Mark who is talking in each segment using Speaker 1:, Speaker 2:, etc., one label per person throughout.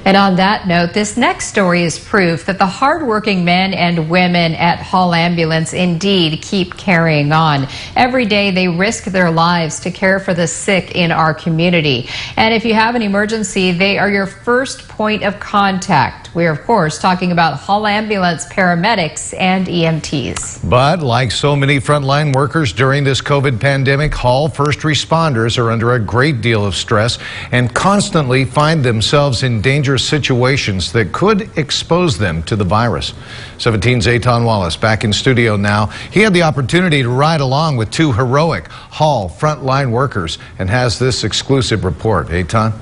Speaker 1: And on that note, this next story is proof that the hardworking men and women at Hall Ambulance indeed keep carrying on. Every day they risk their lives to care for the sick in our community. And if you have an emergency, they are your first point of contact. We're, of course, talking about Hall Ambulance paramedics and EMTs.
Speaker 2: But like so many frontline workers during this COVID pandemic, Hall first responders are under a great deal of stress and constantly find themselves in dangerous situations that could expose them to the virus. 17's Eitan Wallace back in studio now. He had the opportunity to ride along with two heroic Hall frontline workers and has this exclusive report. Eitan?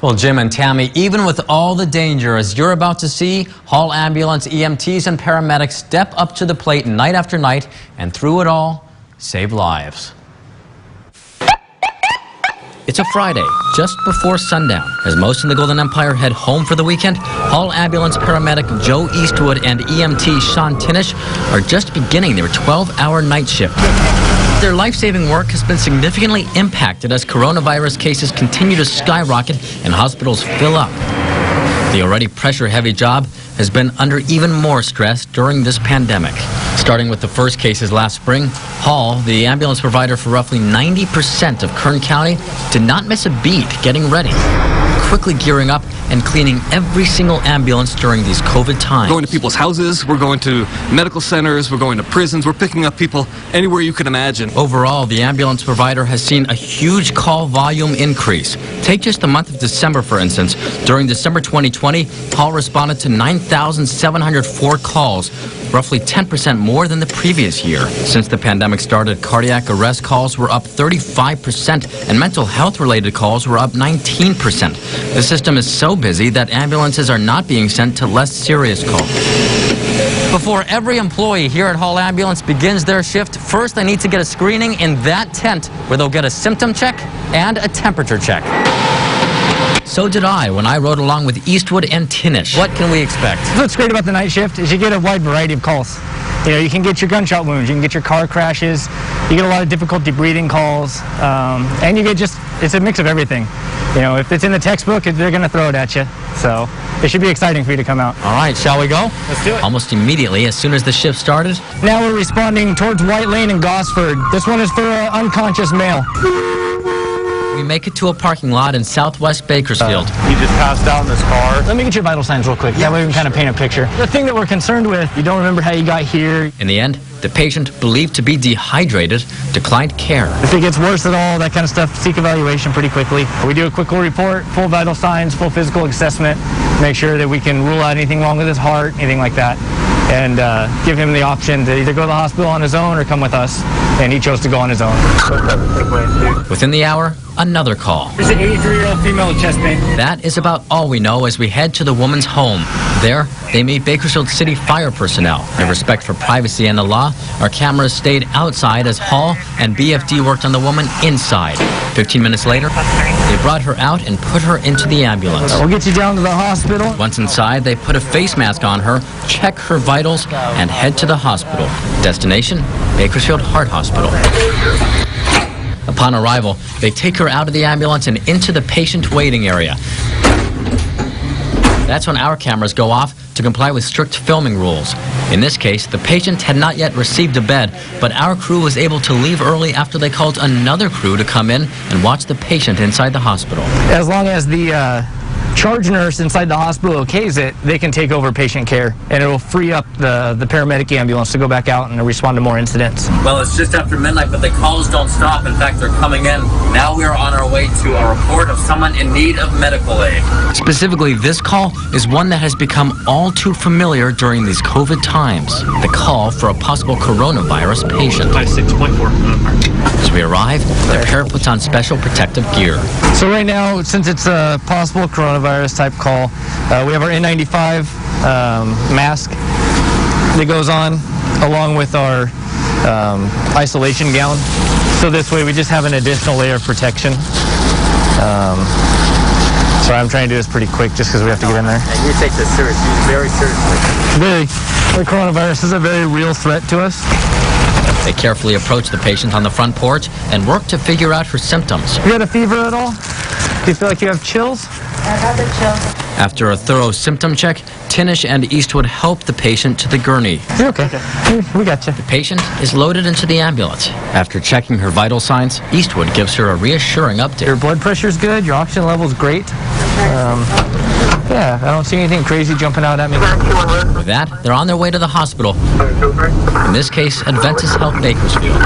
Speaker 3: Well, Jim and Tammy, even with all the danger, as you're about to see, Hall Ambulance EMTs and paramedics step up to the plate night after night and through it all, save lives. It's a Friday, just before sundown. As most in the Golden Empire head home for the weekend, Hall Ambulance paramedic Joe Eastwood and EMT Sean Tinish are just beginning their 12-hour night shift. Their life-saving work has been significantly impacted as coronavirus cases continue to skyrocket and hospitals fill up. The already pressure-heavy job has been under even more stress during this pandemic. Starting with the first cases last spring, Hall, the ambulance provider for roughly 90% of Kern County, did not miss a beat getting ready, quickly gearing up and cleaning every single ambulance during these COVID times.
Speaker 4: Going to people's houses, we're going to medical centers, we're going to prisons, we're picking up people anywhere you can imagine.
Speaker 3: Overall, the ambulance provider has seen a huge call volume increase. Take just the month of December, for instance. During December 2020, Hall responded to 9,704 calls, roughly 10% more than the previous year. Since the pandemic started, cardiac arrest calls were up 35% and mental health-related calls were up 19%. The system is so busy that ambulances are not being sent to less serious calls. Before every employee here at Hall Ambulance begins their shift, first they need to get a screening in that tent where they'll get a symptom check and a temperature check. So did I when I rode along with Eastwood and Tinish. What can we expect?
Speaker 5: What's great about the night shift is you get a wide variety of calls. You know, you can get your gunshot wounds, you can get your car crashes, you get a lot of difficulty breathing calls, and you get it's a mix of everything. You know, if it's in the textbook, they're going to throw it at you. So it should be exciting for you to come out.
Speaker 3: All right, shall we go?
Speaker 5: Let's do it.
Speaker 3: Almost immediately, as soon as the shift started.
Speaker 5: Now we're responding towards White Lane and Gosford. This one is for an unconscious male.
Speaker 3: We make it to a parking lot in southwest Bakersfield.
Speaker 6: He just passed out in his car.
Speaker 5: Let me get your vital signs real quick. That way we can kind of paint a picture. The thing that we're concerned with, you don't remember how you got here.
Speaker 3: In the end, the patient, believed to be dehydrated, declined care.
Speaker 5: If it gets worse at all, that kind of stuff, seek evaluation pretty quickly. We do a quick report, full vital signs, full physical assessment, make sure that we can rule out anything wrong with his heart, anything like that, and give him the option to either go to the hospital on his own or come with us. And he chose to go on his own.
Speaker 3: Within the hour, another call.
Speaker 5: There's an 83-year-old female with chest pain.
Speaker 3: That is about all we know as we head to the woman's home. There, they meet Bakersfield City fire personnel. In respect for privacy and the law, our cameras stayed outside as Hall and BFD worked on the woman inside. 15 minutes later, they brought her out and put her into the ambulance.
Speaker 5: We'll get you down to the hospital.
Speaker 3: Once inside, they put a face mask on her, check her vitals, and head to the hospital. Destination, Bakersfield Heart Hospital. Upon arrival, they take her out of the ambulance and into the patient waiting area. That's when our cameras go off to comply with strict filming rules. In this case, the patient had not yet received a bed, but our crew was able to leave early after they called another crew to come in and watch the patient inside the hospital.
Speaker 5: As long as the charge nurse inside the hospital okays it, they can take over patient care, and it'll free up the paramedic ambulance to go back out and respond to more incidents.
Speaker 3: Well, it's just after midnight, but the calls don't stop. In fact, they're coming in. Now we are on our way to a report of someone in need of medical aid. Specifically, this call is one that has become all too familiar during these COVID times. The call for a possible coronavirus patient.
Speaker 6: 56.4.
Speaker 3: As we arrive, the pair puts on special protective gear.
Speaker 5: So right now, since it's a possible coronavirus type call, we have our N95 mask that goes on along with our isolation gown. So this way we just have an additional layer of protection. Sorry, I'm trying to do this pretty quick just because we have to get in there.
Speaker 6: And you take this seriously, very seriously.
Speaker 5: The coronavirus is a very real threat to us.
Speaker 3: They carefully approach the patient on the front porch and work to figure out her symptoms.
Speaker 5: You got a fever at all? Do you feel like you have chills?
Speaker 3: After a thorough symptom check, Tinish and Eastwood help the patient to the gurney.
Speaker 5: You're okay. We got you.
Speaker 3: The patient is loaded into the ambulance. After checking her vital signs, Eastwood gives her a reassuring update.
Speaker 5: Your blood pressure's good. Your oxygen level's great. Yeah, I don't see anything crazy jumping out at me.
Speaker 3: With that, they're on their way to the hospital. In this case, Adventist Health Bakersfield.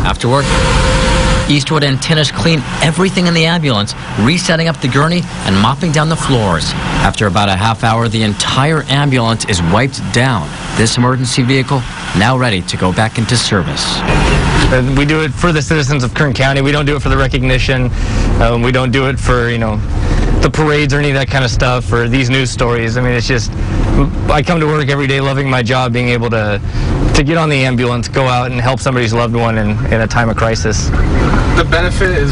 Speaker 3: After work, Eastwood and Tinish clean everything in the ambulance, resetting up the gurney and mopping down the floors. After about a half hour, the entire ambulance is wiped down. This emergency vehicle now ready to go back into service.
Speaker 5: And we do it for the citizens of Kern County. We don't do it for the recognition. We don't do it for, the parades or any of that kind of stuff or these news stories. I mean, it's just, I come to work every day loving my job, being able to get on the ambulance, go out and help somebody's loved one in a time of crisis.
Speaker 7: The benefit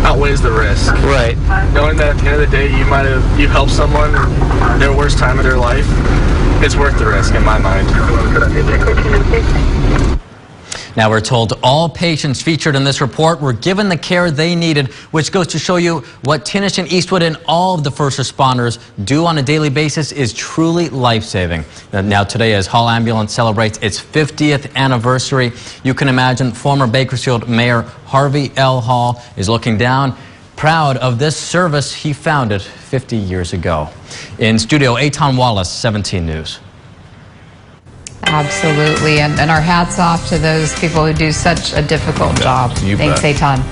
Speaker 7: outweighs the risk.
Speaker 5: Right.
Speaker 7: Knowing that at the end of the day you help someone in their worst time of their life, it's worth the risk in my mind.
Speaker 3: Now we're told all patients featured in this report were given the care they needed, which goes to show you what Tinish and Eastwood and all of the first responders do on a daily basis is truly life-saving. Now today, as Hall Ambulance celebrates its 50th anniversary, you can imagine former Bakersfield Mayor Harvey L. Hall is looking down, proud of this service he founded 50 years ago. In studio, Eitan Wallace, 17 News.
Speaker 1: Absolutely, and our hats off to those people who do such a difficult job.
Speaker 2: You
Speaker 1: Thanks,
Speaker 2: bet.
Speaker 1: Eitan.